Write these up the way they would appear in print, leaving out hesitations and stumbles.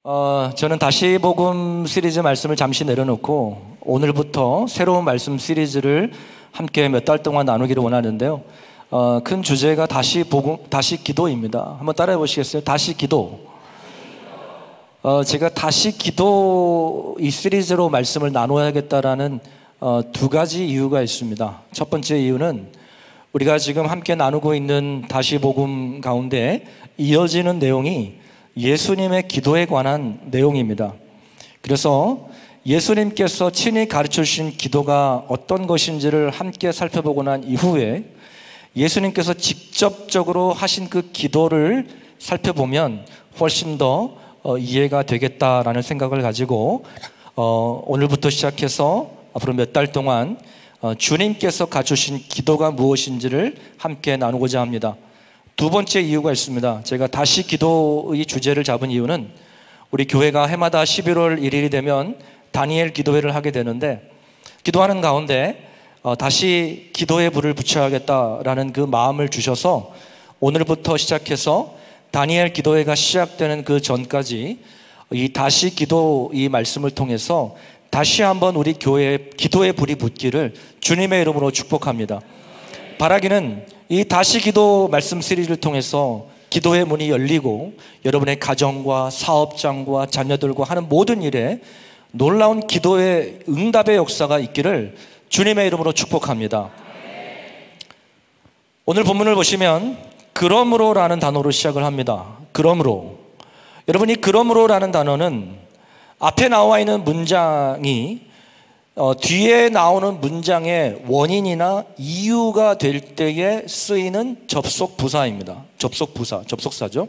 저는 다시 복음 시리즈 말씀을 잠시 내려놓고 오늘부터 새로운 말씀 시리즈를 함께 몇 달 동안 나누기를 원하는데요. 큰 주제가 다시 기도입니다. 한번 따라해 보시겠어요? 다시 기도. 제가 다시 기도 이 시리즈로 말씀을 나눠야겠다라는 두 가지 이유가 있습니다. 첫 번째 이유는 우리가 지금 함께 나누고 있는 다시 복음 가운데 이어지는 내용이 예수님의 기도에 관한 내용입니다. 그래서 예수님께서 친히 가르쳐 주신 기도가 어떤 것인지를 함께 살펴보고 난 이후에 예수님께서 직접적으로 하신 그 기도를 살펴보면 훨씬 더 이해가 되겠다라는 생각을 가지고 오늘부터 시작해서 앞으로 몇 달 동안 주님께서 가르쳐주신 기도가 무엇인지를 함께 나누고자 합니다. 두 번째 이유가 있습니다. 제가 다시 기도의 주제를 잡은 이유는 우리 교회가 해마다 11월 1일이 되면 다니엘 기도회를 하게 되는데 기도하는 가운데 다시 기도의 불을 붙여야겠다라는 그 마음을 주셔서 오늘부터 시작해서 다니엘 기도회가 시작되는 그 전까지 이 다시 기도 이 말씀을 통해서 다시 한번 우리 교회에 기도의 불이 붙기를 주님의 이름으로 축복합니다. 바라기는 이 다시 기도 말씀 시리즈를 통해서 기도의 문이 열리고 여러분의 가정과 사업장과 자녀들과 하는 모든 일에 놀라운 기도의 응답의 역사가 있기를 주님의 이름으로 축복합니다. 오늘 본문을 보시면 그러므로라는 단어로 시작을 합니다. 그러므로. 여러분, 이 그러므로라는 단어는 앞에 나와 있는 문장이 뒤에 나오는 문장의 원인이나 이유가 될 때에 쓰이는 접속부사입니다. 접속사죠.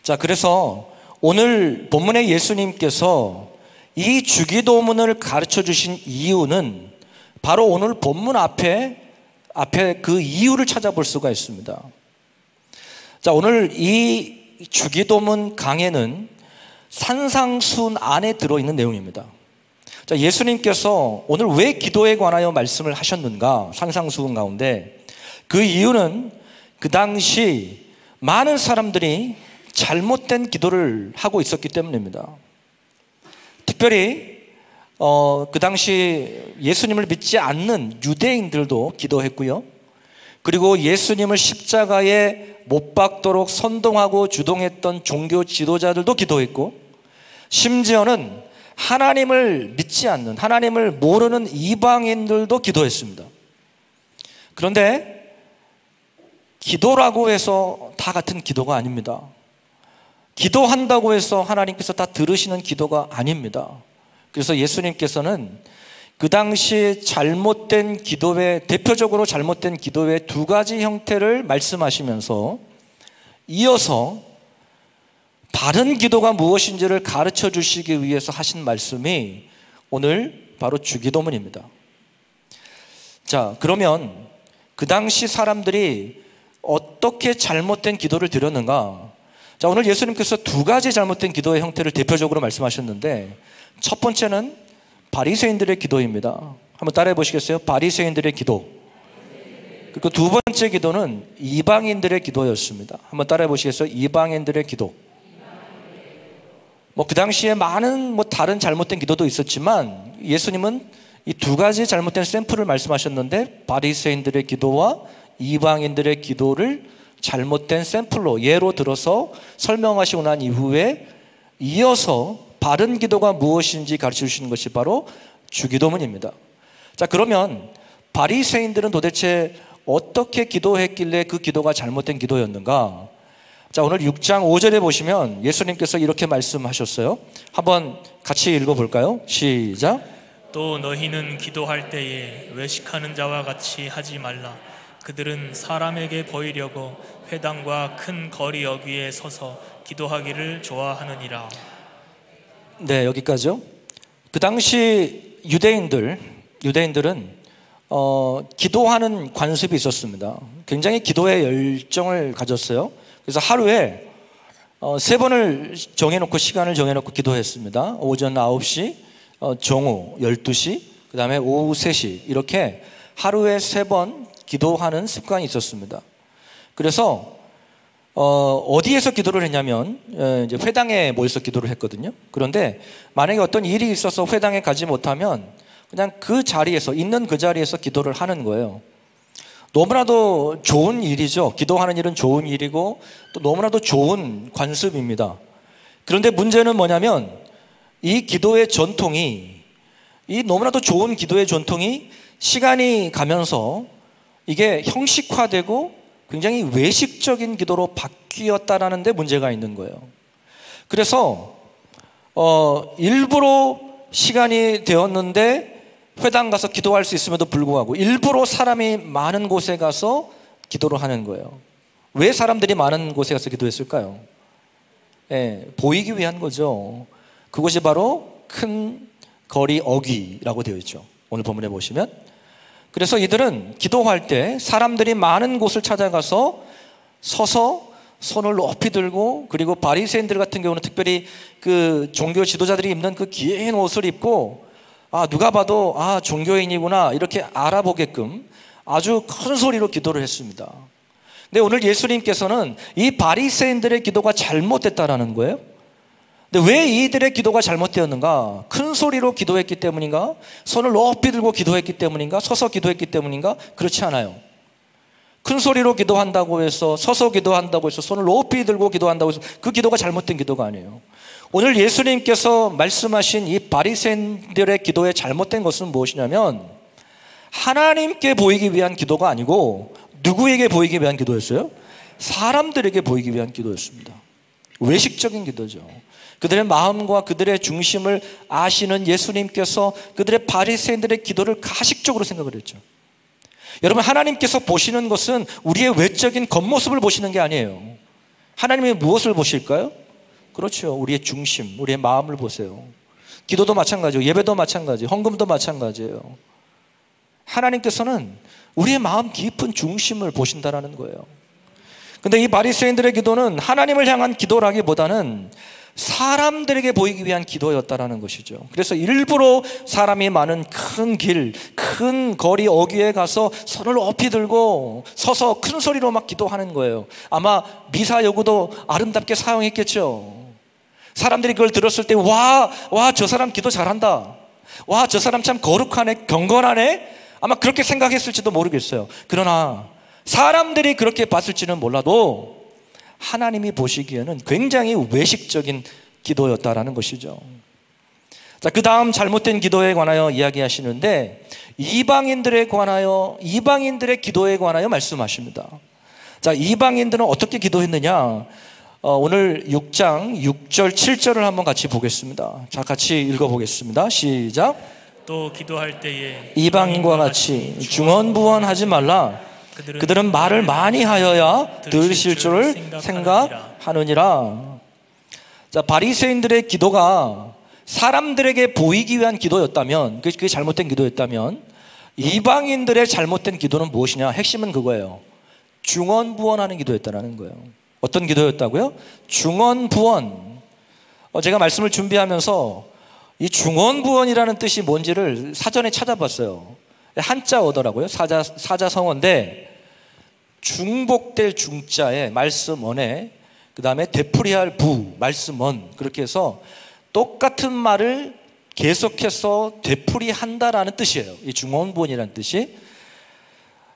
자, 그래서 오늘 본문의 예수님께서 이 주기도문을 가르쳐 주신 이유는 바로 오늘 본문 앞에 그 이유를 찾아볼 수가 있습니다. 자, 오늘 이 주기도문 강해는 산상순 안에 들어있는 내용입니다. 자, 예수님께서 오늘 왜 기도에 관하여 말씀을 하셨는가? 산상수훈 가운데 그 이유는 그 당시 많은 사람들이 잘못된 기도를 하고 있었기 때문입니다. 특별히 그 당시 예수님을 믿지 않는 유대인들도 기도했고요. 그리고 예수님을 십자가에 못 박도록 선동하고 주동했던 종교 지도자들도 기도했고, 심지어는 하나님을 믿지 않는, 하나님을 모르는 이방인들도 기도했습니다. 그런데 기도라고 해서 다 같은 기도가 아닙니다. 기도한다고 해서 하나님께서 다 들으시는 기도가 아닙니다. 그래서 예수님께서는 그 당시 잘못된 기도의, 대표적으로 잘못된 기도의 두 가지 형태를 말씀하시면서 이어서 바른 기도가 무엇인지를 가르쳐 주시기 위해서 하신 말씀이 오늘 바로 주기도문입니다. 자, 그러면 그 당시 사람들이 어떻게 잘못된 기도를 드렸는가? 자, 오늘 예수님께서 두 가지 잘못된 기도의 형태를 대표적으로 말씀하셨는데 첫 번째는 바리새인들의 기도입니다. 한번 따라해 보시겠어요? 바리새인들의 기도. 그리고 두 번째 기도는 이방인들의 기도였습니다. 한번 따라해 보시겠어요? 이방인들의 기도. 그 당시에 많은 다른 잘못된 기도도 있었지만 예수님은 이 두 가지 잘못된 샘플을 말씀하셨는데 바리새인들의 기도와 이방인들의 기도를 잘못된 샘플로 예로 들어서 설명하시고 난 이후에 이어서 바른 기도가 무엇인지 가르쳐 주시는 것이 바로 주기도문입니다. 자, 그러면 바리새인들은 도대체 어떻게 기도했길래 그 기도가 잘못된 기도였는가? 자, 오늘 6장 5절에 보시면 예수님께서 이렇게 말씀하셨어요. 한번 같이 읽어볼까요? 시작. 또 너희는 기도할 때에 외식하는 자와 같이 하지 말라. 그들은 사람에게 보이려고 회당과 큰 거리 여기에 서서 기도하기를 좋아하느니라. 네, 여기까지요. 그 당시 유대인들은 기도하는 관습이 있었습니다. 굉장히 기도에 열정을 가졌어요. 그래서 하루에 3번을 정해놓고 시간을 정해놓고 기도했습니다. 오전 9시, 정오 12시, 그 다음에 오후 3시 이렇게 하루에 3번 기도하는 습관이 있었습니다. 그래서 어디에서 기도를 했냐면 이제 회당에 모여서 기도를 했거든요. 그런데 만약에 어떤 일이 있어서 회당에 가지 못하면 그냥 그 자리에서 있는 그 자리에서 기도를 하는 거예요. 너무나도 좋은 일이죠. 기도하는 일은 좋은 일이고 또 너무나도 좋은 관습입니다. 그런데 문제는 뭐냐면 이 기도의 전통이, 이 너무나도 좋은 기도의 전통이 시간이 가면서 이게 형식화되고 굉장히 외식적인 기도로 바뀌었다라는 데 문제가 있는 거예요. 그래서 일부러 시간이 되었는데 회당 가서 기도할 수 있음에도 불구하고 일부러 사람이 많은 곳에 가서 기도를 하는 거예요. 왜 사람들이 많은 곳에 가서 기도했을까요? 보이기 위한 거죠. 그것이 바로 큰 거리 어귀라고 되어 있죠. 오늘 본문에 보시면. 그래서 이들은 기도할 때 사람들이 많은 곳을 찾아가서 서서 손을 높이 들고, 그리고 바리새인들 같은 경우는 특별히 그 종교 지도자들이 입는 그 긴 옷을 입고 누가 봐도 종교인이구나 이렇게 알아보게끔 아주 큰 소리로 기도를 했습니다. 근데 오늘 예수님께서는 이 바리새인들의 기도가 잘못됐다라는 거예요. 근데 왜 이들의 기도가 잘못되었는가? 큰 소리로 기도했기 때문인가? 손을 높이 들고 기도했기 때문인가? 서서 기도했기 때문인가? 그렇지 않아요. 큰 소리로 기도한다고 해서, 서서 기도한다고 해서, 손을 높이 들고 기도한다고 해서 그 기도가 잘못된 기도가 아니에요. 오늘 예수님께서 말씀하신 이 바리새인들의 기도의 잘못된 것은 무엇이냐면 하나님께 보이기 위한 기도가 아니고 누구에게 보이기 위한 기도였어요? 사람들에게 보이기 위한 기도였습니다. 외식적인 기도죠. 그들의 마음과 그들의 중심을 아시는 예수님께서 그들의 바리새인들의 기도를 가식적으로 생각을 했죠. 여러분, 하나님께서 보시는 것은 우리의 외적인 겉모습을 보시는 게 아니에요. 하나님이 무엇을 보실까요? 그렇죠. 우리의 중심, 우리의 마음을 보세요. 기도도 마찬가지고 예배도 마찬가지, 헌금도 마찬가지예요. 하나님께서는 우리의 마음 깊은 중심을 보신다라는 거예요. 근데 이 바리새인들의 기도는 하나님을 향한 기도라기보다는 사람들에게 보이기 위한 기도였다라는 것이죠. 그래서 일부러 사람이 많은 큰 길, 큰 거리 어귀에 가서 손을 높이 들고 서서 큰 소리로 막 기도하는 거예요. 아마 미사 여구도 아름답게 사용했겠죠. 사람들이 그걸 들었을 때 와, 저 사람 기도 잘한다. 와, 저 사람 참 거룩하네, 경건하네. 아마 그렇게 생각했을지도 모르겠어요. 그러나 사람들이 그렇게 봤을지는 몰라도 하나님이 보시기에는 굉장히 외식적인 기도였다라는 것이죠. 자, 그 다음 잘못된 기도에 관하여 이야기하시는데 이방인들의 기도에 관하여 말씀하십니다. 자, 이방인들은 어떻게 기도했느냐? 오늘 6장 6절 7절을 한번 같이 보겠습니다. 자, 같이 읽어보겠습니다. 시작. 또 기도할 때에 이방인과 같이 중언부언하지 말라. 그들은 말을 많이 하여야 들으실 줄을 생각하느니라. 자, 바리새인들의 기도가 사람들에게 보이기 위한 기도였다면, 그게 잘못된 기도였다면, 이방인들의 잘못된 기도는 무엇이냐? 핵심은 그거예요. 중언부언하는 기도였다는 거예요. 어떤 기도였다고요? 중언부언. 제가 말씀을 준비하면서 이 중언부언이라는 뜻이 뭔지를 사전에 찾아봤어요. 한자어더라고요. 사자성어인데 중복될 중자에 말씀언에 그 다음에 되풀이할 부 말씀언, 그렇게 해서 똑같은 말을 계속해서 되풀이한다라는 뜻이에요. 이 중언부언이라는 뜻이.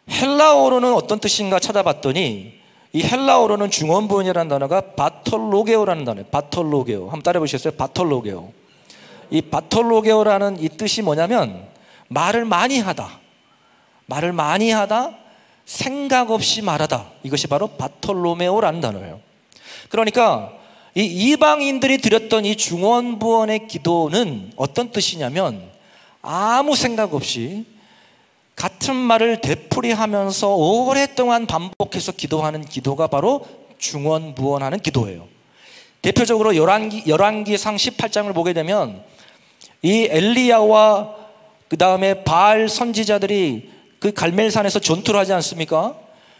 헬라어로는 어떤 뜻인가 찾아봤더니 이 헬라어로는 중언부언이라는 단어가 바톨로게오라는 단어예요. 바톨로게오. 한번 따라해 보시겠어요? 바톨로게오. 이 바톨로게오라는 이 뜻이 뭐냐면 말을 많이 하다, 생각 없이 말하다. 이것이 바로 바톨로메오라는 단어예요. 그러니까 이 이방인들이 드렸던 이 중언부언의 기도는 어떤 뜻이냐면 아무 생각 없이 같은 말을 되풀이하면서 오랫동안 반복해서 기도하는 기도가 바로 중언부언하는 기도예요. 대표적으로 열왕기상 18장을 보게 되면 이 엘리야와 그 다음에 바알 선지자들이 그 갈멜산에서 전투를 하지 않습니까?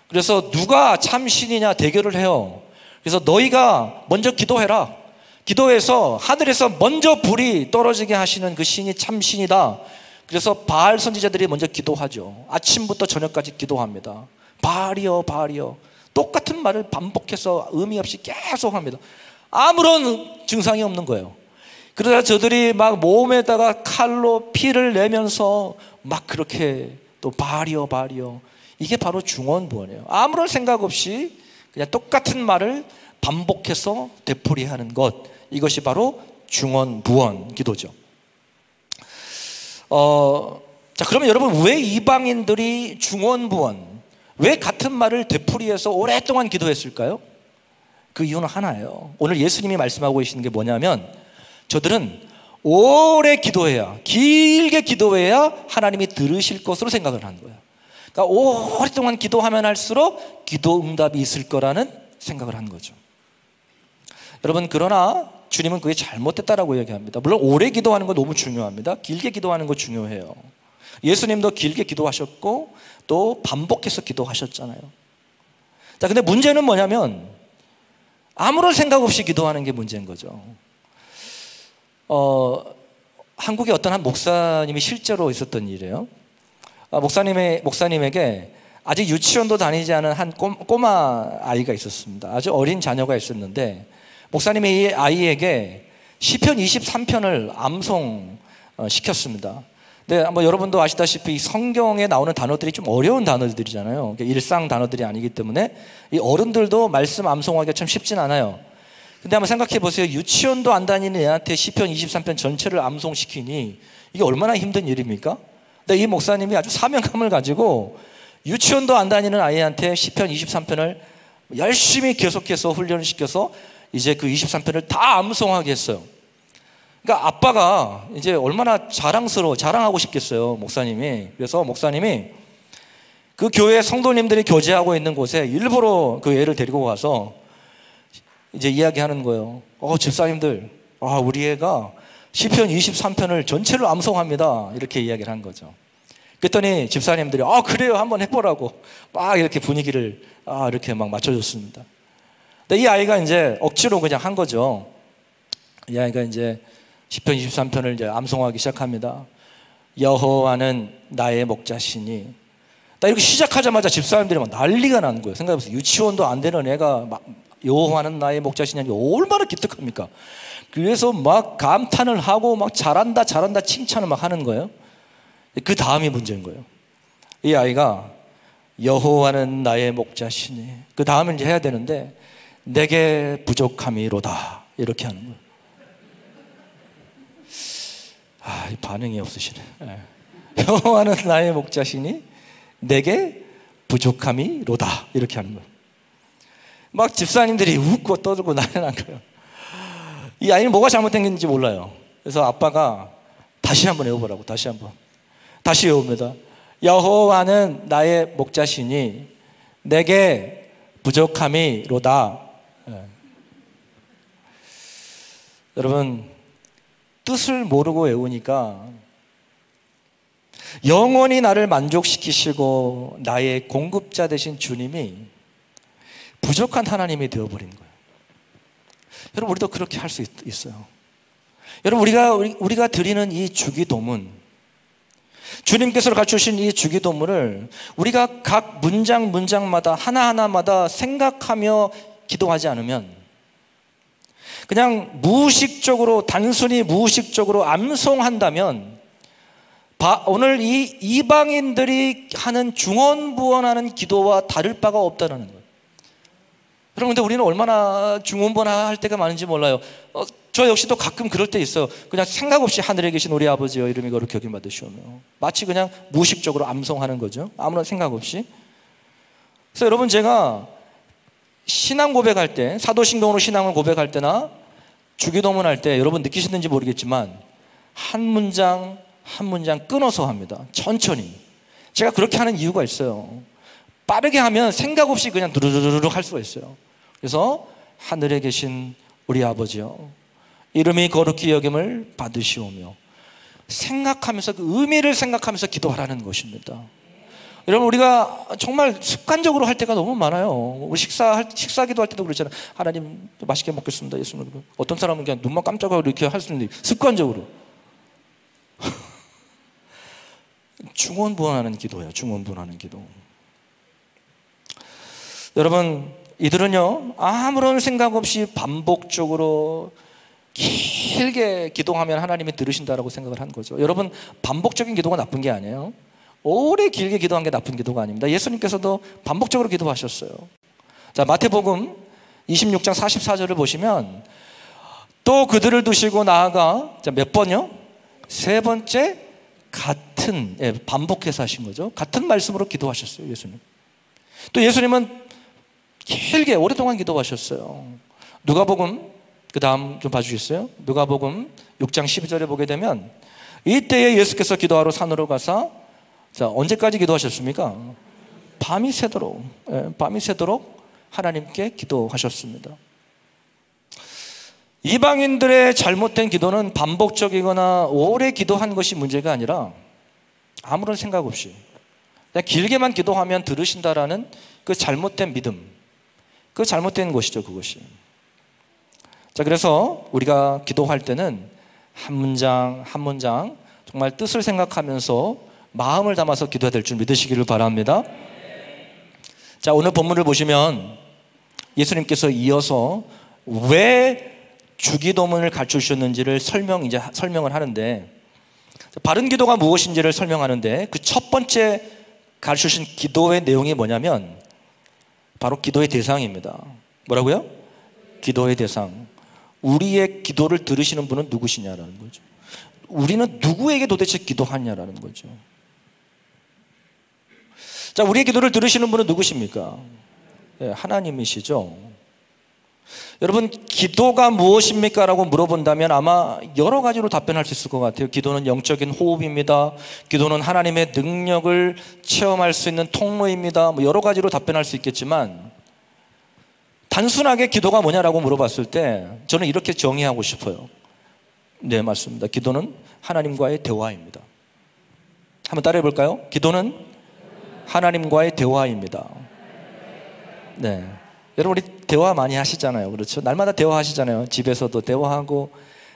그래서 누가 참 신이냐 대결을 해요. 그래서 너희가 먼저 기도해라. 기도해서 하늘에서 먼저 불이 떨어지게 하시는 그 신이 참 신이다. 그래서 바알 선지자들이 먼저 기도하죠. 아침부터 저녁까지 기도합니다. 바알이여, 바알이여, 똑같은 말을 반복해서 의미 없이 계속 합니다. 아무런 증상이 없는 거예요. 그러다 저들이 막 몸에다가 칼로 피를 내면서 막 그렇게 또 발이요. 이게 바로 중언부언이에요. 아무런 생각 없이 그냥 똑같은 말을 반복해서 되풀이하는 것, 이것이 바로 중언부언 기도죠. 자, 그러면 여러분, 왜 이방인들이 중언부언, 왜 같은 말을 되풀이해서 오랫동안 기도했을까요? 그 이유는 하나예요. 오늘 예수님이 말씀하고 계시는 게 뭐냐면, 저들은 오래 기도해야, 길게 기도해야 하나님이 들으실 것으로 생각을 하는 거예요. 그러니까 오랫동안 기도하면 할수록 기도 응답이 있을 거라는 생각을 한 거죠. 여러분, 그러나 주님은 그게 잘못됐다라고 얘기합니다. 물론 오래 기도하는 거 너무 중요합니다. 길게 기도하는 거 중요해요. 예수님도 길게 기도하셨고 또 반복해서 기도하셨잖아요. 자, 근데 문제는 뭐냐면 아무런 생각 없이 기도하는 게 문제인 거죠. 한국에 어떤 한 목사님이 실제로 있었던 일이에요. 목사님에게 아직 유치원도 다니지 않은 한 꼬마 아이가 있었습니다. 아주 어린 자녀가 있었는데 목사님이 이 아이에게 시편 23편을 암송시켰습니다. 네, 여러분도 아시다시피 성경에 나오는 단어들이 좀 어려운 단어들이잖아요. 일상 단어들이 아니기 때문에 이 어른들도 말씀 암송하기가 참 쉽진 않아요. 근데 한번 생각해 보세요. 유치원도 안 다니는 애한테 시편 23편 전체를 암송시키니 이게 얼마나 힘든 일입니까? 근데 이 목사님이 아주 사명감을 가지고 유치원도 안 다니는 아이한테 시편 23편을 열심히 계속해서 훈련을 시켜서 이제 그 23편을 다 암송하게 했어요. 그러니까 아빠가 이제 얼마나 자랑하고 싶겠어요, 목사님이. 그래서 목사님이 그 교회 성도님들이 교제하고 있는 곳에 일부러 그 애를 데리고 가서 이제 이야기하는 거예요. 집사님들, 우리 애가 시편 23편을 전체로 암송합니다. 이렇게 이야기를 한 거죠. 그랬더니 집사님들이 그래요, 한번 해보라고 막 이렇게 분위기를 이렇게 막 맞춰줬습니다. 근데 이 아이가 이제 억지로 그냥 한 거죠. 이 아이가 이제 시편 23편을 이제 암송하기 시작합니다. 여호와는 나의 목자시니. 딱 이렇게 시작하자마자 집사람들이 막 난리가 나는 거예요. 생각해보세요. 유치원도 안 되는 애가 막 여호와는 나의 목자시니 얼마나 기특합니까? 그래서 막 감탄을 하고 막 잘한다 칭찬을 막 하는 거예요. 그 다음이 문제인 거예요. 이 아이가 여호와는 나의 목자시니, 그 다음을 이제 해야 되는데 내게 부족함이로다 이렇게 하는 거예요. 이 반응이 없으시네. 여호와는 나의 목자시니 내게 부족함이로다 이렇게 하는 거예요. 막 집사님들이 웃고 떠들고 난리 난 거예요. 이 아이는 뭐가 잘못된 건지 몰라요. 그래서 아빠가 다시 한번 외워보라고. 다시 외웁니다. 여호와는 나의 목자시니 내게 부족함이로다. 여러분, 뜻을 모르고 외우니까 영원히 나를 만족시키시고 나의 공급자 되신 주님이 부족한 하나님이 되어버린 거예요. 여러분, 우리도 그렇게 할 수 있어요. 여러분, 우리가 드리는 이 주기도문, 주님께서 가르쳐주신 이 주기도문을 우리가 각 문장마다 하나하나마다 생각하며 기도하지 않으면 그냥 단순히 무의식적으로 암송한다면 오늘 이 이방인들이 하는 중언부언하는 기도와 다를 바가 없다는 거예요. 여러분, 근데 우리는 얼마나 중언부언할 때가 많은지 몰라요. 저 역시도 가끔 그럴 때 있어요. 그냥 생각 없이 하늘에 계신 우리 아버지여 이름이 거룩히 여김 받으시오며, 마치 그냥 무의식적으로 암송하는 거죠. 아무런 생각 없이. 그래서 여러분, 제가 신앙 고백할 때, 사도신경으로 신앙을 고백할 때나 주기도문 할 때 여러분 느끼시는지 모르겠지만 한 문장 한 문장 끊어서 합니다. 천천히. 제가 그렇게 하는 이유가 있어요. 빠르게 하면 생각 없이 그냥 두루루루루 할 수가 있어요. 그래서 하늘에 계신 우리 아버지여 이름이 거룩히 여김을 받으시오며, 생각하면서 그 의미를 생각하면서 기도하라는 것입니다. 여러분, 우리가 정말 습관적으로 할 때가 너무 많아요. 우리 식사 기도할 때도 그렇잖아요. 하나님 맛있게 먹겠습니다, 예수님. 어떤 사람은 그냥 눈만 깜짝하고 이렇게 할 수 있는데 습관적으로. 중언부언하는 기도예요. 중언부언하는 기도. 여러분, 이들은요, 아무런 생각 없이 반복적으로 길게 기도하면 하나님이 들으신다라고 생각을 한 거죠. 여러분, 반복적인 기도가 나쁜 게 아니에요. 오래 길게 기도한 게 나쁜 기도가 아닙니다. 예수님께서도 반복적으로 기도하셨어요. 자, 마태복음 26장 44절을 보시면 또 그들을 두시고 나아가, 자, 몇 번요? 세 번째 같은, 반복해서 하신 거죠. 같은 말씀으로 기도하셨어요, 예수님. 또 예수님은 길게 오랫동안 기도하셨어요. 누가복음, 그 다음 좀 봐주시겠어요? 누가복음 6장 12절에 보게 되면 이때에 예수께서 기도하러 산으로 가사, 자, 언제까지 기도하셨습니까? 밤이 새도록, 밤이 새도록 하나님께 기도하셨습니다. 이방인들의 잘못된 기도는 반복적이거나 오래 기도한 것이 문제가 아니라 아무런 생각 없이 그냥 길게만 기도하면 들으신다라는 그 잘못된 믿음, 그 잘못된 것이죠, 그것이. 자, 그래서 우리가 기도할 때는 한 문장 한 문장 정말 뜻을 생각하면서 마음을 담아서 기도해야 될 줄 믿으시기를 바랍니다. 자, 오늘 본문을 보시면 예수님께서 이어서 왜 주기도문을 가르쳐 주셨는지를 설명을 하는데, 바른 기도가 무엇인지를 설명하는데 그 첫 번째 가르쳐 주신 기도의 내용이 뭐냐면 바로 기도의 대상입니다. 뭐라고요? 기도의 대상. 우리의 기도를 들으시는 분은 누구시냐라는 거죠. 우리는 누구에게 도대체 기도하냐라는 거죠. 자, 우리의 기도를 들으시는 분은 누구십니까? 하나님이시죠. 여러분, 기도가 무엇입니까? 라고 물어본다면 아마 여러 가지로 답변할 수 있을 것 같아요. 기도는 영적인 호흡입니다. 기도는 하나님의 능력을 체험할 수 있는 통로입니다. 여러 가지로 답변할 수 있겠지만 단순하게 기도가 뭐냐라고 물어봤을 때 저는 이렇게 정의하고 싶어요. 네, 맞습니다. 기도는 하나님과의 대화입니다. 한번 따라해 볼까요? 기도는 하나님과의 대화입니다. 네. 여러분, 우리 대화 많이 하시잖아요. 그렇죠? 날마다 대화하시잖아요. 집에서도 대화하고,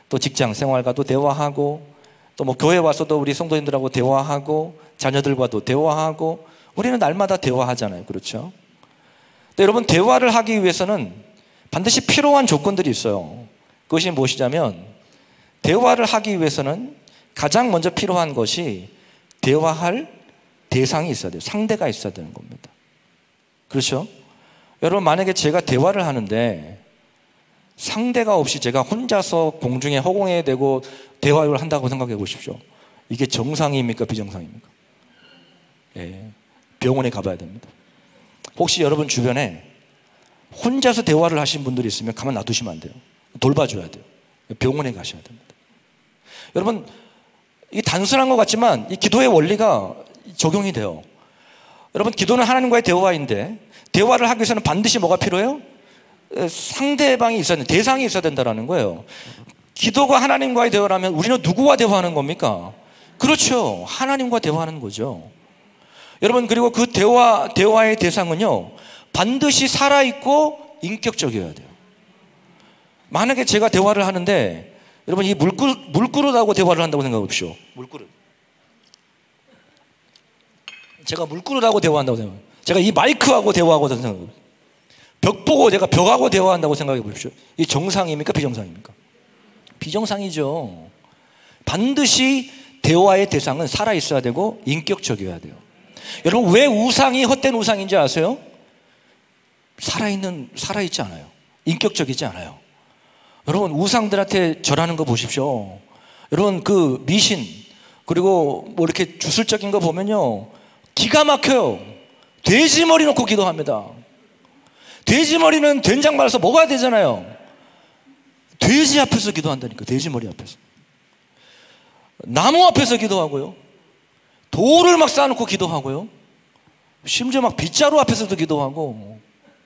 또 직장 생활과도 대화하고, 또 뭐 교회 와서도 우리 성도님들하고 대화하고, 자녀들과도 대화하고, 우리는 날마다 대화하잖아요. 그렇죠? 근데 여러분, 대화를 하기 위해서는 반드시 필요한 조건들이 있어요. 그것이 무엇이냐면, 대화를 하기 위해서는 가장 먼저 필요한 것이 대화할 대상이 있어야 돼요. 상대가 있어야 되는 겁니다. 그렇죠? 여러분, 만약에 제가 대화를 하는데 상대가 없이 제가 혼자서 공중에 허공에 대고 대화를 한다고 생각해 보십시오. 이게 정상입니까? 비정상입니까? 병원에 가봐야 됩니다. 혹시 여러분 주변에 혼자서 대화를 하신 분들이 있으면 가만 놔두시면 안 돼요. 돌봐줘야 돼요. 병원에 가셔야 됩니다. 여러분, 이게 단순한 것 같지만 이 기도의 원리가 적용이 돼요. 여러분, 기도는 하나님과의 대화인데 대화를 하기 위해서는 반드시 뭐가 필요해요? 상대방이 있어야 된다, 대상이 있어야 된다는 거예요. 기도가 하나님과의 대화라면 우리는 누구와 대화하는 겁니까? 그렇죠, 하나님과 대화하는 거죠. 여러분, 그리고 그 대화의 대상은요 반드시 살아있고 인격적이어야 돼요. 만약에 제가 대화를 하는데 여러분, 이 물그릇하고 대화를 한다고 생각해 보십시오. 물그릇. 제가 물그릇하고 대화한다고 생각해요. 제가 이 마이크하고 대화하고 생각해요. 벽 보고 제가 벽하고 대화한다고 생각해 보십시오. 이게 정상입니까? 비정상입니까? 비정상이죠. 반드시 대화의 대상은 살아있어야 되고 인격적이어야 돼요. 여러분, 왜 우상이 헛된 우상인지 아세요? 살아있지 않아요. 인격적이지 않아요. 여러분, 우상들한테 절하는 거 보십시오. 여러분, 그 미신 그리고 뭐 이렇게 주술적인 거 보면요 기가 막혀요. 돼지 머리 놓고 기도합니다. 돼지 머리는 된장 말아서 먹어야 되잖아요. 돼지 앞에서 기도한다니까. 돼지 머리 앞에서. 나무 앞에서 기도하고요, 돌을 막 쌓아놓고 기도하고요, 심지어 막 빗자루 앞에서도 기도하고.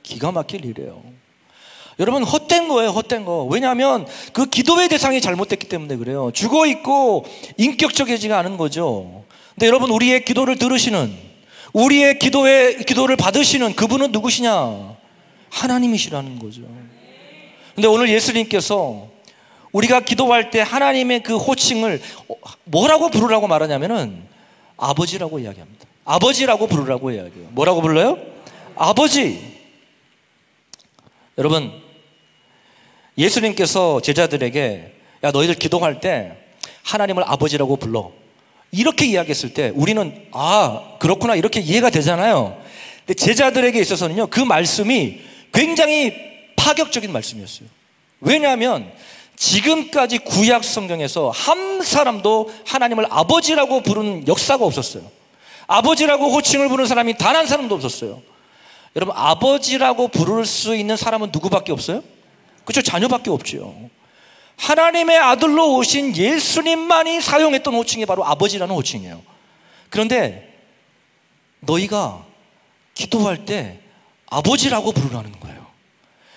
기가 막힐 일이에요. 여러분, 헛된 거예요, 헛된 거. 왜냐하면 그 기도의 대상이 잘못됐기 때문에 그래요. 죽어있고 인격적이지가 않은 거죠. 근데 여러분, 우리의 기도를 들으시는, 우리의 기도를 받으시는 그분은 누구시냐? 하나님이시라는 거죠. 근데 오늘 예수님께서 우리가 기도할 때 하나님의 그 호칭을 뭐라고 부르라고 말하냐면은 아버지라고 이야기합니다. 아버지라고 부르라고 이야기해요. 뭐라고 불러요? 아버지. 여러분, 예수님께서 제자들에게 야, 너희들 기도할 때 하나님을 아버지라고 불러, 이렇게 이야기했을 때 우리는 그렇구나 이렇게 이해가 되잖아요. 근데 제자들에게 있어서는요, 그 말씀이 굉장히 파격적인 말씀이었어요. 왜냐하면 지금까지 구약 성경에서 한 사람도 하나님을 아버지라고 부르는 역사가 없었어요. 아버지라고 호칭을 부르는 사람이 단 한 사람도 없었어요. 여러분, 아버지라고 부를 수 있는 사람은 누구밖에 없어요? 그렇죠? 자녀밖에 없죠. 하나님의 아들로 오신 예수님만이 사용했던 호칭이 바로 아버지라는 호칭이에요. 그런데 너희가 기도할 때 아버지라고 부르라는 거예요.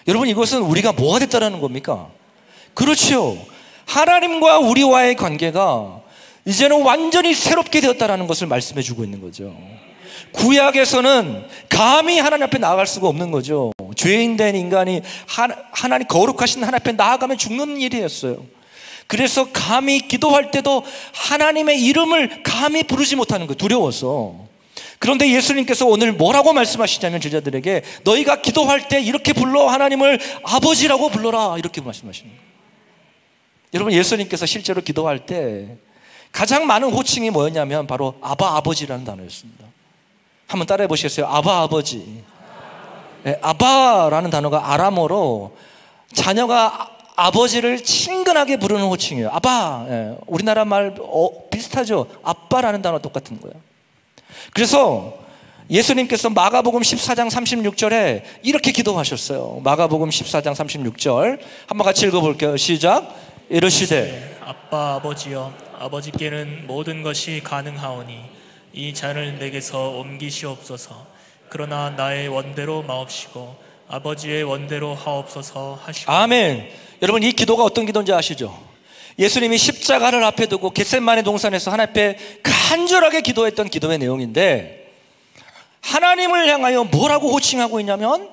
여러분, 이것은 우리가 뭐가 됐다라는 겁니까? 그렇죠. 하나님과 우리와의 관계가 이제는 완전히 새롭게 되었다라는 것을 말씀해 주고 있는 거죠. 구약에서는 감히 하나님 앞에 나아갈 수가 없는 거죠. 죄인된 인간이 하나님 거룩하신 하나님 앞에 나아가면 죽는 일이었어요. 그래서 감히 기도할 때도 하나님의 이름을 감히 부르지 못하는 거예요. 두려워서. 그런데 예수님께서 오늘 뭐라고 말씀하시냐면 제자들에게 너희가 기도할 때 이렇게 불러, 하나님을 아버지라고 불러라, 이렇게 말씀하시는 거예요. 여러분, 예수님께서 실제로 기도할 때 가장 많은 호칭이 뭐였냐면 바로 아바 아버지라는 단어였습니다. 한번 따라해 보시겠어요? 아바 아버지. 네, 아바라는 단어가 아람어로 자녀가 아버지를 친근하게 부르는 호칭이에요. 아바. 네, 우리나라 말 비슷하죠? 아빠라는 단어 똑같은 거예요. 그래서 예수님께서 마가복음 14장 36절에 이렇게 기도하셨어요. 마가복음 14장 36절 한번 같이 읽어볼게요. 시작. 이르시되 아빠 아버지여, 아버지께는 모든 것이 가능하오니 이 잔을 내게서 옮기시옵소서. 그러나 나의 원대로 마옵시고 아버지의 원대로 하옵소서 하시고. 아멘. 여러분, 이 기도가 어떤 기도인지 아시죠? 예수님이 십자가를 앞에 두고 겟세마네 동산에서 하나님 앞에 간절하게 기도했던 기도의 내용인데, 하나님을 향하여 뭐라고 호칭하고 있냐면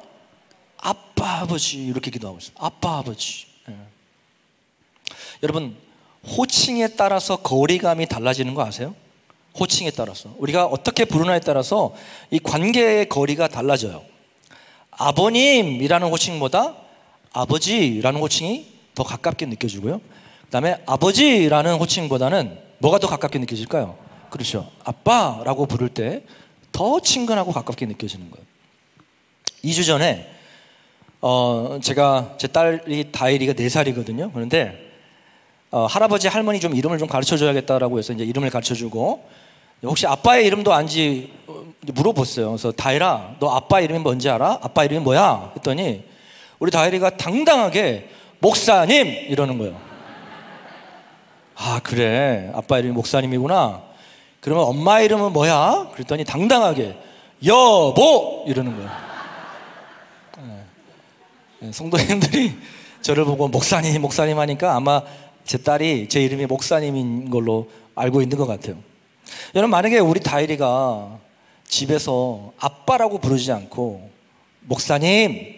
아빠 아버지, 이렇게 기도하고 있어요. 아빠 아버지. 여러분, 호칭에 따라서 거리감이 달라지는 거 아세요? 호칭에 따라서 우리가 어떻게 부르냐에 따라서 이 관계의 거리가 달라져요. 아버님이라는 호칭보다 아버지라는 호칭이 더 가깝게 느껴지고요, 그 다음에 아버지라는 호칭보다는 뭐가 더 가깝게 느껴질까요? 그렇죠. 아빠라고 부를 때 더 친근하고 가깝게 느껴지는 거예요. 2주 전에 제가 제 딸이 다일이가 4살이거든요. 그런데 할아버지 할머니 좀 이름을 좀 가르쳐 줘야겠다라고 해서 이제 이름을 가르쳐 주고, 혹시 아빠의 이름도 안지 물어봤어요. 그래서 다일아, 너 아빠 이름이 뭔지 알아? 아빠 이름이 뭐야? 했더니 우리 다일이가 당당하게 목사님 이러는 거예요. 아, 그래, 아빠 이름이 목사님이구나. 그러면 엄마 이름은 뭐야? 그랬더니 당당하게 여보 이러는 거예요. 성도님들이 저를 보고 목사님 목사님 하니까 아마 제 딸이 제 이름이 목사님인 걸로 알고 있는 것 같아요. 여러분, 만약에 우리 다일이가 집에서 아빠라고 부르지 않고 목사님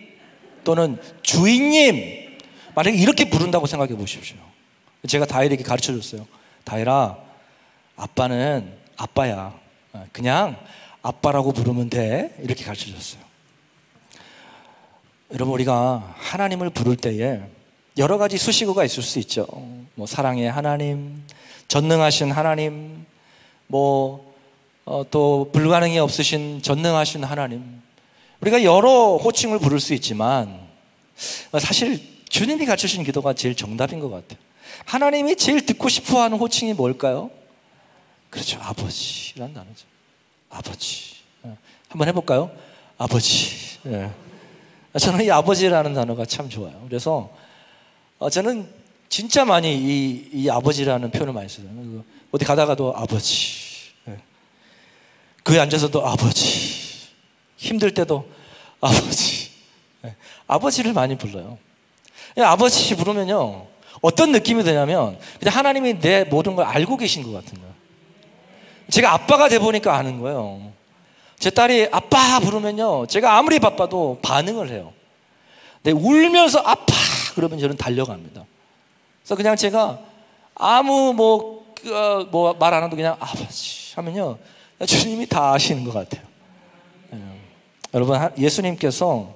또는 주인님, 만약에 이렇게 부른다고 생각해 보십시오. 제가 다일에게 가르쳐 줬어요. 다일아, 아빠는 아빠야. 그냥 아빠라고 부르면 돼. 이렇게 가르쳐 줬어요. 여러분, 우리가 하나님을 부를 때에 여러 가지 수식어가 있을 수 있죠. 뭐 사랑의 하나님, 전능하신 하나님, 또 불가능이 없으신 전능하신 하나님. 우리가 여러 호칭을 부를 수 있지만 사실 주님이 가르쳐주신 기도가 제일 정답인 것 같아요. 하나님이 제일 듣고 싶어하는 호칭이 뭘까요? 그렇죠. 아버지라는 단어죠. 아버지. 한번 해볼까요? 아버지. 저는 이 아버지라는 단어가 참 좋아요. 그래서 저는 진짜 많이 이 아버지라는 표현을 많이 써요. 어디 가다가도 아버지, 교회 앉아서도 아버지, 힘들 때도 아버지, 아버지를 많이 불러요. 아버지 부르면요, 어떤 느낌이 드냐면 그냥 하나님이 내 모든 걸 알고 계신 것 같은 거예요. 제가 아빠가 돼 보니까 아는 거예요. 제 딸이 아빠 부르면요, 제가 아무리 바빠도 반응을 해요. 근데 울면서 아빠 그러면 저는 달려갑니다. 그래서 그냥 제가 아무 말 안 해도 그냥 아버지 하면요, 주님이 다 아시는 것 같아요. 여러분, 예수님께서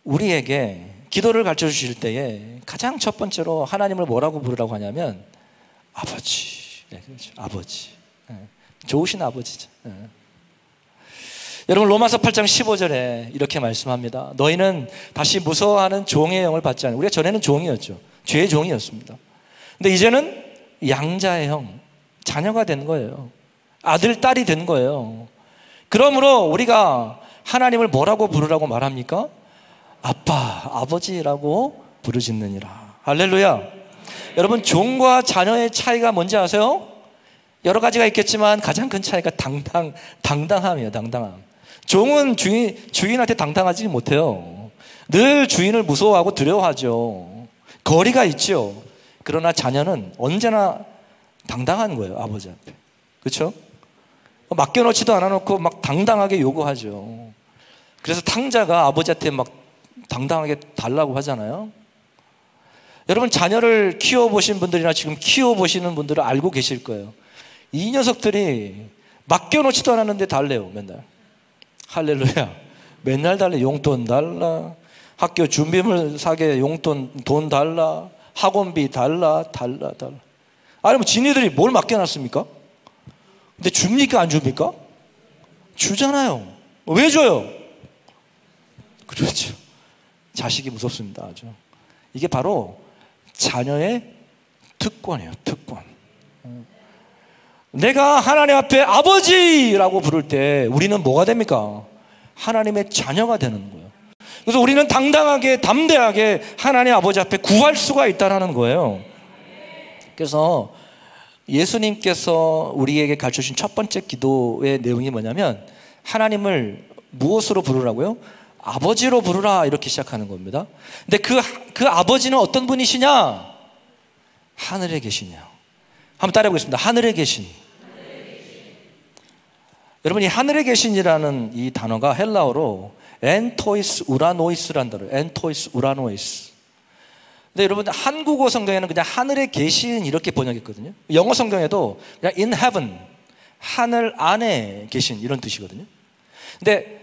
우리에게 기도를 가르쳐 주실 때에 가장 첫 번째로 하나님을 뭐라고 부르라고 하냐면 아버지. 네, 그렇죠. 아버지. 네. 좋으신 아버지죠. 네. 여러분 로마서 8장 15절에 이렇게 말씀합니다. 너희는 다시 무서워하는 종의 영을 받지 않아요. 우리가 전에는 종이었죠. 죄의 종이었습니다. 근데 이제는 양자의 형, 자녀가 된 거예요. 아들, 딸이 된 거예요. 그러므로 우리가 하나님을 뭐라고 부르라고 말합니까? 아빠, 아버지라고 부르짖느니라. 할렐루야. 여러분 종과 자녀의 차이가 뭔지 아세요? 여러 가지가 있겠지만 가장 큰 차이가 당당함이에요. 당당함. 종은 주인한테 당당하지 못해요. 늘 주인을 무서워하고 두려워하죠. 거리가 있죠. 그러나 자녀는 언제나 당당한 거예요. 아버지 앞에. 그렇죠? 맡겨놓지도 않아놓고 막 당당하게 요구하죠. 그래서 탕자가 아버지한테 막 당당하게 달라고 하잖아요. 여러분 자녀를 키워보신 분들이나 지금 키워보시는 분들은 알고 계실 거예요. 이 녀석들이 맡겨놓지도 않았는데 달래요. 맨날. 할렐루야. 맨날 달래. 용돈 달라. 학교 준비물 사게 용돈 돈 달라. 학원비 달라. 아니 뭐 지네들이 뭘 맡겨놨습니까? 근데 줍니까 안 줍니까? 주잖아요. 왜 줘요? 그렇죠. 자식이 무섭습니다. 아주. 이게 바로 자녀의 특권이에요. 특권. 내가 하나님 앞에 아버지라고 부를 때 우리는 뭐가 됩니까? 하나님의 자녀가 되는 거예요. 그래서 우리는 당당하게 담대하게 하나님 아버지 앞에 구할 수가 있다는 거예요. 그래서 예수님께서 우리에게 가르쳐주신 첫 번째 기도의 내용이 뭐냐면 하나님을 무엇으로 부르라고요? 아버지로 부르라 이렇게 시작하는 겁니다. 근데 그 아버지는 어떤 분이시냐? 하늘에 계시냐. 한번 따라해 보겠습니다. 하늘에 계신. 여러분 이 하늘에 계신이라는 이 단어가 헬라어로 엔토이스 우라노이스라는 단어예요. 엔토이스 우라노이스. 근데 여러분 한국어 성경에는 그냥 하늘에 계신 이렇게 번역했거든요. 영어 성경에도 그냥 in heaven, 하늘 안에 계신 이런 뜻이거든요. 근데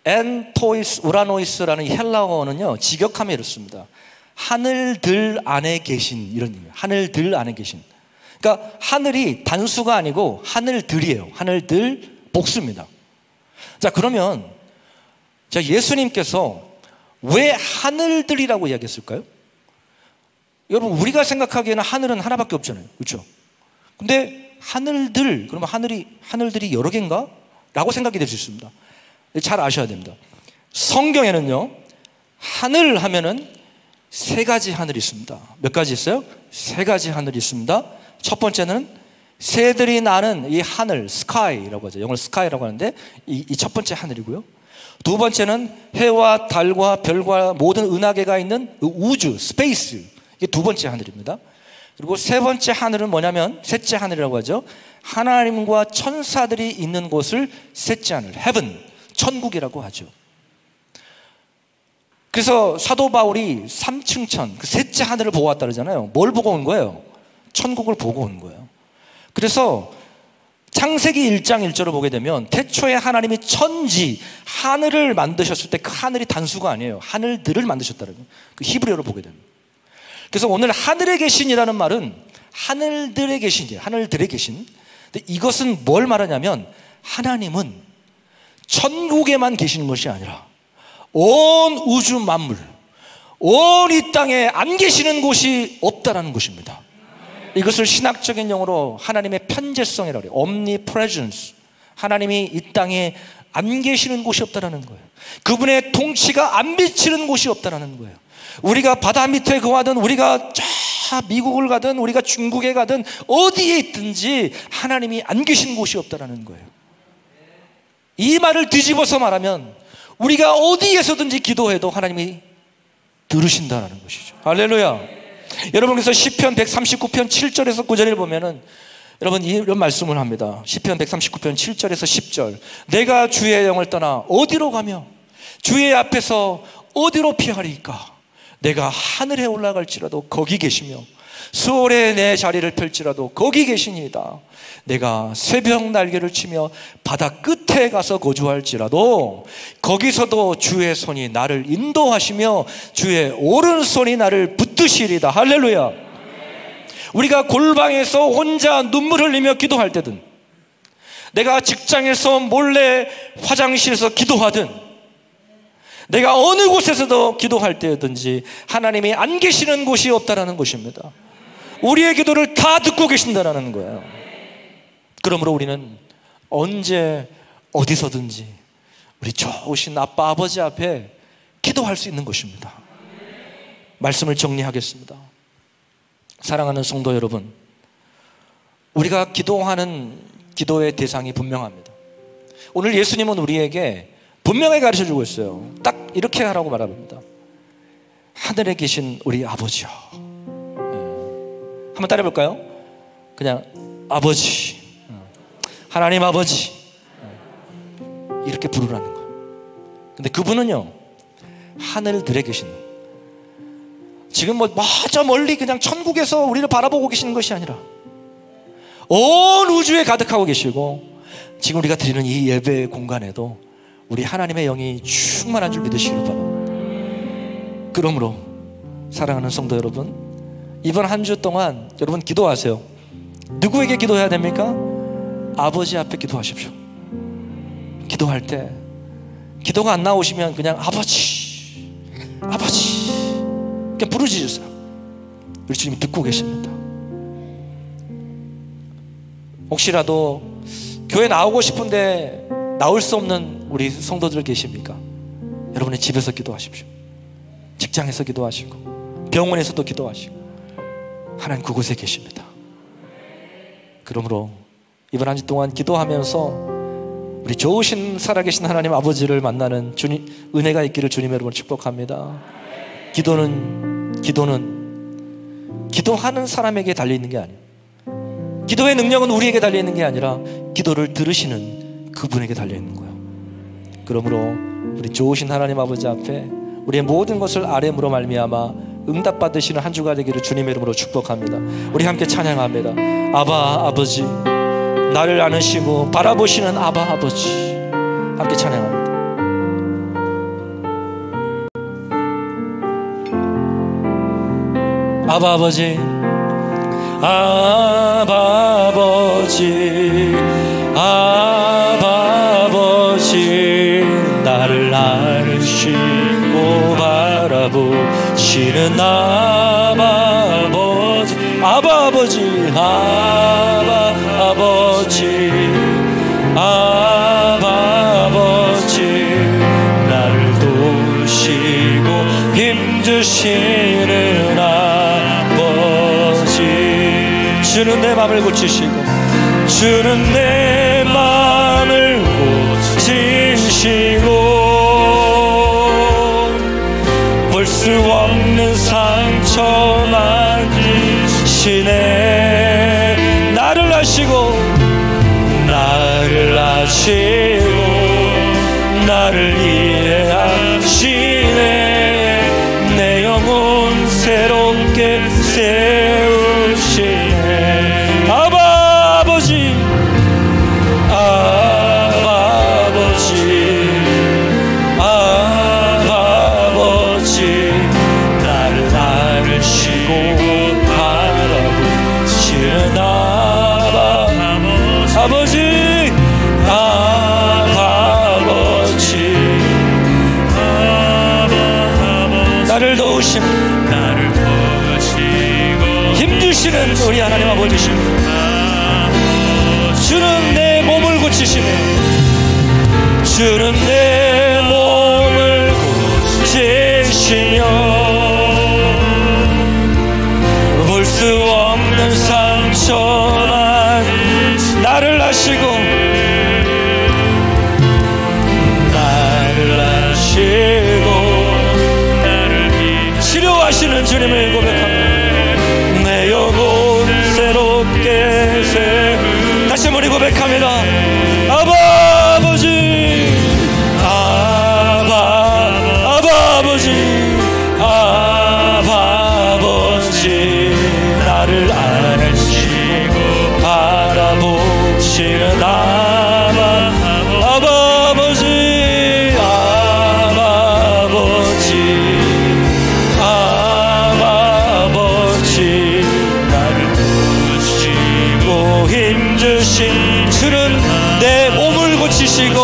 엔토이스 우라노이스라는 이 헬라어는요 직역하면 이렇습니다. 하늘들 안에 계신 이런 의미예요. 하늘들 안에 계신. 그러니까 하늘이 단수가 아니고 하늘들이에요. 하늘들 복수입니다. 자 그러면 자 예수님께서 왜 하늘들이라고 이야기했을까요? 여러분 우리가 생각하기에는 하늘은 하나밖에 없잖아요. 그렇죠? 근데 하늘들 그러면 하늘들이 여러 개인가? 라고 생각이 될 수 있습니다. 잘 아셔야 됩니다. 성경에는요 하늘 하면은 세 가지 하늘이 있습니다. 몇 가지 있어요? 세 가지 하늘이 있습니다. 첫 번째는 새들이 나는 이 하늘, 스카이라고 하죠. 영어로 스카이라고 하는데 이 첫 번째 하늘이고요. 두 번째는 해와 달과 별과 모든 은하계가 있는 우주, 스페이스. 이게 두 번째 하늘입니다. 그리고 세 번째 하늘은 뭐냐면 셋째 하늘이라고 하죠. 하나님과 천사들이 있는 곳을 셋째 하늘, 헤븐, 천국이라고 하죠. 그래서 사도 바울이 삼층천, 그 셋째 하늘을 보고 왔다 그러잖아요. 뭘 보고 온 거예요? 천국을 보고 온 거예요. 그래서 창세기 1장 1절을 보게 되면 태초에 하나님이 천지, 하늘을 만드셨을 때 그 하늘이 단수가 아니에요. 하늘들을 만드셨다는 거예요. 그 히브리어로 보게 됩니다. 그래서 오늘 하늘에 계신이라는 말은 하늘들에 계신이에요. 하늘들에 계신. 근데 이것은 뭘 말하냐면 하나님은 천국에만 계시는 것이 아니라 온 우주 만물, 온 이 땅에 안 계시는 곳이 없다라는 것입니다. 이것을 신학적인 용어로 하나님의 편재성이라고 해요. omnipresence. 하나님이 이 땅에 안 계시는 곳이 없다라는 거예요. 그분의 통치가 안 비치는 곳이 없다라는 거예요. 우리가 바다 밑에 거하든 우리가 저 미국을 가든 우리가 중국에 가든 어디에 있든지 하나님이 안 계신 곳이 없다라는 거예요. 이 말을 뒤집어서 말하면 우리가 어디에서든지 기도해도 하나님이 들으신다라는 것이죠. 할렐루야. 여러분 그래서 시편 139편 7절에서 9절을 보면은 여러분 이런 말씀을 합니다. 시편 139편 7절에서 10절. 내가 주의 영을 떠나 어디로 가며 주의 앞에서 어디로 피하리까? 내가 하늘에 올라갈지라도 거기 계시며 수월에 내 자리를 펼지라도 거기 계시니이다. 내가 새벽 날개를 치며 바다 끝에 가서 거주할지라도 거기서도 주의 손이 나를 인도하시며 주의 오른손이 나를 붙드시리다. 할렐루야. 우리가 골방에서 혼자 눈물 흘리며 기도할 때든, 내가 직장에서 몰래 화장실에서 기도하든, 내가 어느 곳에서도 기도할 때든지 하나님이 안 계시는 곳이 없다라는 것입니다. 우리의 기도를 다 듣고 계신다라는 거예요. 그러므로 우리는 언제 어디서든지 우리 좋으신 아빠 아버지 앞에 기도할 수 있는 것입니다. 말씀을 정리하겠습니다. 사랑하는 성도 여러분, 우리가 기도하는 기도의 대상이 분명합니다. 오늘 예수님은 우리에게 분명히 가르쳐주고 있어요. 딱 이렇게 하라고 말합니다. 하늘에 계신 우리 아버지요. 한번 따라해 볼까요? 그냥 아버지, 하나님 아버지, 이렇게 부르라는 거예요. 근데 그분은요, 하늘들에 계신, 지금 저 멀리 그냥 천국에서 우리를 바라보고 계시는 것이 아니라 온 우주에 가득하고 계시고, 지금 우리가 드리는 이 예배 공간에도 우리 하나님의 영이 충만한 줄 믿으시길 바랍니다. 그러므로 사랑하는 성도 여러분, 이번 한 주 동안 여러분 기도하세요. 누구에게 기도해야 됩니까? 아버지 앞에 기도하십시오. 기도할 때 기도가 안 나오시면 그냥 아버지, 아버지 그냥 부르짖으세요. 우리 주님이 듣고 계십니다. 혹시라도 교회 나오고 싶은데 나올 수 없는 우리 성도들 계십니까? 여러분의 집에서 기도하십시오. 직장에서 기도하시고 병원에서도 기도하시고, 하나님 그곳에 계십니다. 그러므로 이번 한 주 동안 기도하면서 우리 좋으신 살아계신 하나님 아버지를 만나는 주님 은혜가 있기를 주님 여러분 축복합니다. 기도는 기도하는 사람에게 달려있는 게 아니에요. 기도의 능력은 우리에게 달려있는 게 아니라 기도를 들으시는 그분에게 달려있는 거예요. 그러므로 우리 좋으신 하나님 아버지 앞에 우리의 모든 것을 아뢰므로 말미암아 응답받으시는 한 주가 되기를 주님의 이름으로 축복합니다. 우리 함께 찬양합니다. 아바 아버지, 나를 아시고 바라보시는 아바 아버지, 함께 찬양합니다. 아바 아버지, 아바 아버지, 아바 아버지, 나를 아시고 바라보시는 아바 아버지, 아바 아버지, 아바 아버지, 아바 아버지, 나를 도우시고 힘주시는 아버지, 주는 내 맘을 고치시고, 주는 내 맘을 고치시고, 볼 수 없는 상처 만지시네. 나를 아시고, 나를 아시고, 나를 이해하시네. 내 영혼 새롭게 세우시네. 아바 아버지, 아바 아버지, 아바 아버지, 나를 아시고 바라보시는 아바 아버지, 아바 아버지, 나를 도우시는, 나를 도우시고 힘주시는 우리 하나님 아버지십니다. 주는 내 몸을 고치시네. 주는 내 몸을 고치시며, 볼 수 없는 상처만 나를 아시고, 나를 아시고 치료하시는 주님을 고백합니다. 내 영혼 새롭게 다시 한번 고백합니다. 아바 아버지, 아바 아버지, 아바 아버지, 하시고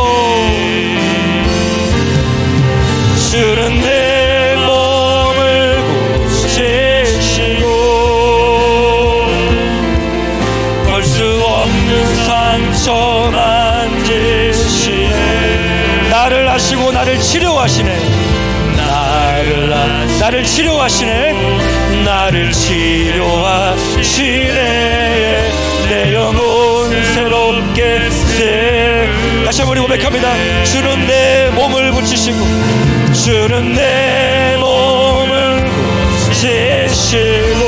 주는 내 몸을 고치시고 볼 수 없는 상처 만지시네. 나를 하시고 나를 치료하시네. 나를 치료하시네. 나를 치료하시네. 내 영혼 새롭게 다시 한번 우리 고백합니다. 주는 내 몸을 고치시고 주는 내 몸을 고치시고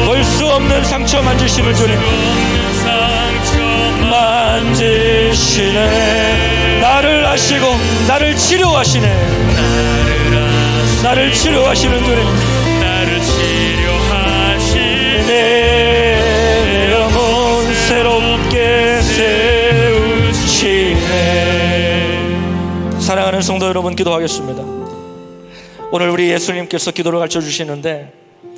볼 수 없는 상처 만지시는 주님 만지시네. 나를 하시고 나를 치료하시네. 나를 치료하시는 주님 나를 치료하시네. 내 영혼 새롭게 세우시네. 사랑하는 성도 여러분, 기도하겠습니다. 오늘 우리 예수님께서 기도를 가르쳐 주시는데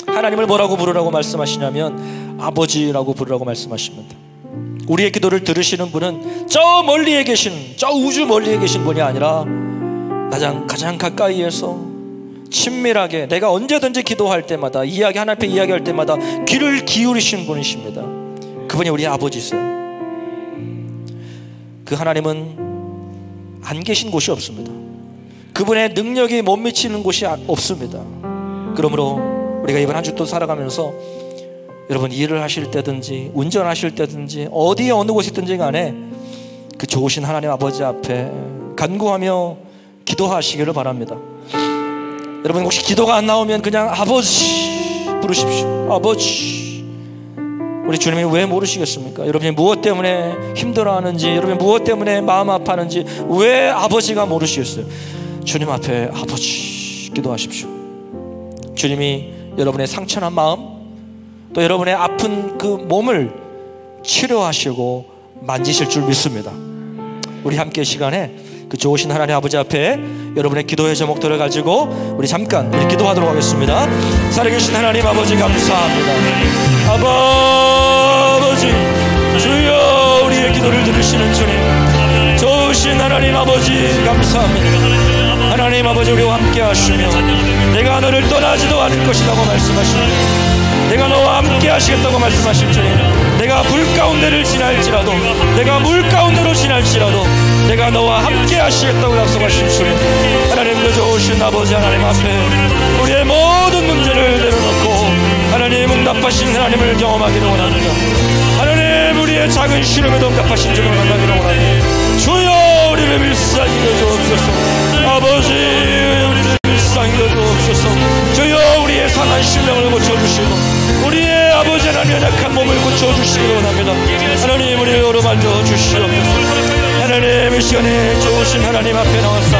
하나님을 뭐라고 부르라고 말씀하시냐면 아버지라고 부르라고 말씀하십니다. 우리의 기도를 들으시는 분은 저 멀리에 계신, 저 우주 멀리에 계신 분이 아니라 가장 가까이에서 친밀하게 내가 언제든지 기도할 때마다 하나님 앞에 이야기할 때마다 귀를 기울이신 분이십니다. 그분이 우리 아버지세요. 그 하나님은 안 계신 곳이 없습니다. 그분의 능력이 못 미치는 곳이 없습니다. 그러므로 우리가 이번 한 주 또 살아가면서 여러분 일을 하실 때든지 운전하실 때든지 어디에 어느 곳에 있든지 간에 그 좋으신 하나님 아버지 앞에 간구하며 기도하시기를 바랍니다. 여러분 혹시 기도가 안 나오면 그냥 아버지 부르십시오. 아버지. 우리 주님이 왜 모르시겠습니까? 여러분이 무엇 때문에 힘들어하는지, 여러분이 무엇 때문에 마음 아파하는지 왜 아버지가 모르시겠어요? 주님 앞에 아버지 기도하십시오. 주님이 여러분의 상처난 마음, 또 여러분의 아픈 그 몸을 치료하시고 만지실 줄 믿습니다. 우리 함께 시간에 그 좋으신 하나님 아버지 앞에 여러분의 기도의 제목들을 가지고 우리 잠깐 우리 기도하도록 하겠습니다. 살아계신 하나님 아버지 감사합니다. 아버지 주여, 우리의 기도를 들으시는 주님, 좋으신 하나님 아버지 감사합니다. 하나님 아버지 우리와 함께 하시며 내가 너를 떠나지도 않을 것이라고 말씀하시니 내가 너와 함께 하시겠다고 말씀하신 주님, 내가 불 가운데를 지날지라도 내가 물 가운데로 지날지라도 내가 너와 함께 하시겠다고 약속하신 주님, 하나님도 좋으신 아버지 하나님 앞에 우리의 모든 문제를 내려놓고 하나님 응답하신 하나님을 경험하기를 원합니다. 하나님 우리의 작은 시름에도 응답하신 주님을 만나기를 원합니다. 주여 우리를 불쌍히 여주옵소서. 아버지 우리를 불쌍히 여주옵소서. 주여 우리의 상한 심령을 고쳐주시고 우리의 아버지 하나님의 약한 몸을 고쳐주시기를 원합니다. 하나님 우리를 어루만져 주시옵소서. 하나님 이 시간에 좋으신 하나님 앞에 나와서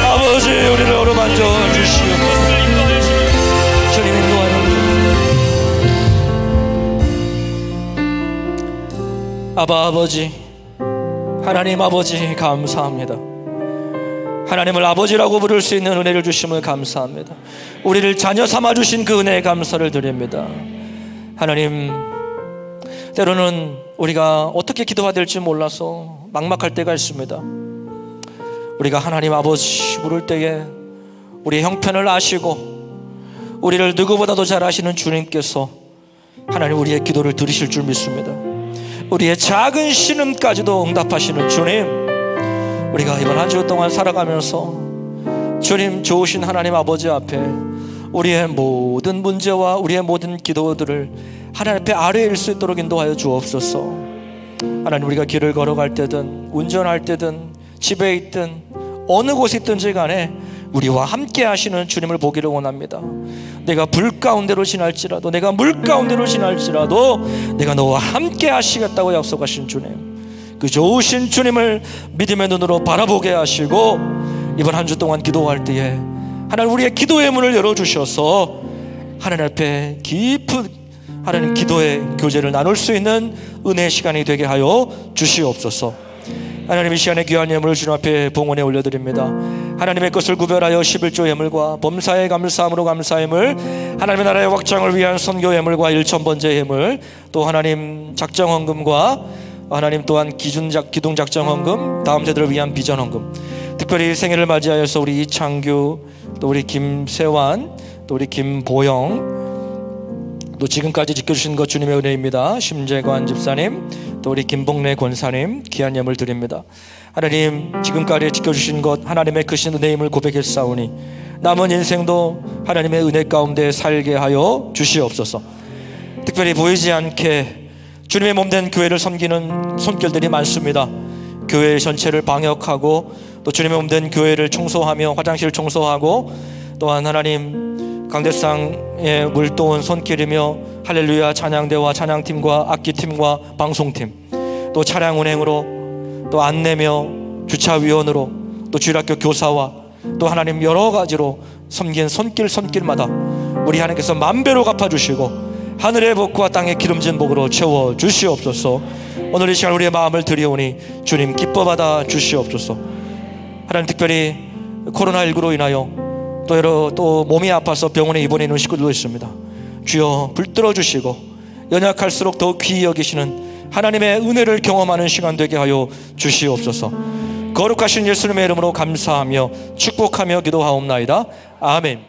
아버지 우리를 어루만져 주시옵소서. 주님 인도하여 아버지 하나님 아버지 감사합니다. 하나님을 아버지라고 부를 수 있는 은혜를 주심을 감사합니다. 우리를 자녀 삼아주신 그 은혜에 감사를 드립니다. 하나님, 때로는 우리가 어떻게 기도해야 될지 몰라서 막막할 때가 있습니다. 우리가 하나님 아버지 부를 때에 우리의 형편을 아시고 우리를 누구보다도 잘 아시는 주님께서 하나님 우리의 기도를 들으실 줄 믿습니다. 우리의 작은 신음까지도 응답하시는 주님, 우리가 이번 한 주 동안 살아가면서 주님 좋으신 하나님 아버지 앞에 우리의 모든 문제와 우리의 모든 기도들을 하나님 앞에 아뢰일 수 있도록 인도하여 주옵소서. 하나님 우리가 길을 걸어갈 때든 운전할 때든 집에 있든 어느 곳에 있든지 간에 우리와 함께 하시는 주님을 보기를 원합니다. 내가 불 가운데로 지날지라도 내가 물 가운데로 지날지라도 내가 너와 함께 하시겠다고 약속하신 주님, 그 좋으신 주님을 믿음의 눈으로 바라보게 하시고 이번 한 주 동안 기도할 때에 하나님 우리의 기도의 문을 열어주셔서 하나님 앞에 깊은 하나님 기도의 교제를 나눌 수 있는 은혜의 시간이 되게 하여 주시옵소서. 하나님 이 시간에 귀한 예물을 주님 앞에 봉헌에 올려드립니다. 하나님의 것을 구별하여 11조 예물과 범사에 감사함으로 감사 예물, 하나님의 나라의 확장을 위한 선교 예물과 1,000번째 예물, 또 하나님 작정 헌금과 하나님 또한 기둥작정헌금, 다음 세대를 위한 비전헌금, 특별히 생일을 맞이하여서 우리 이창규, 또 우리 김세환, 또 우리 김보영, 또 지금까지 지켜주신 것 주님의 은혜입니다. 심재관 집사님, 또 우리 김봉래 권사님 귀한 예물 드립니다. 하나님, 지금까지 지켜주신 것 하나님의 크신 은혜임을 고백했사오니 남은 인생도 하나님의 은혜 가운데 살게 하여 주시옵소서. 특별히 보이지 않게 주님의 몸된 교회를 섬기는 손길들이 많습니다. 교회 전체를 방역하고 또 주님의 몸된 교회를 청소하며 화장실 청소하고, 또한 하나님 강대상에 물도운 손길이며 할렐루야 찬양대와 찬양팀과 악기팀과 방송팀, 또 차량 운행으로, 또 안내며 주차위원으로, 또 주일학교 교사와 또 하나님 여러 가지로 섬긴 손길마다 우리 하나님께서 만배로 갚아주시고 하늘의 복과 땅의 기름진 복으로 채워 주시옵소서. 오늘 이 시간 우리의 마음을 드리오니 주님 기뻐받아 주시옵소서. 하나님, 특별히 코로나19로 인하여 또 몸이 아파서 병원에 입원해 있는 식구들도 있습니다. 주여 불들어 주시고 연약할수록 더 귀히 여기시는 하나님의 은혜를 경험하는 시간 되게 하여 주시옵소서. 거룩하신 예수님의 이름으로 감사하며 축복하며 기도하옵나이다. 아멘.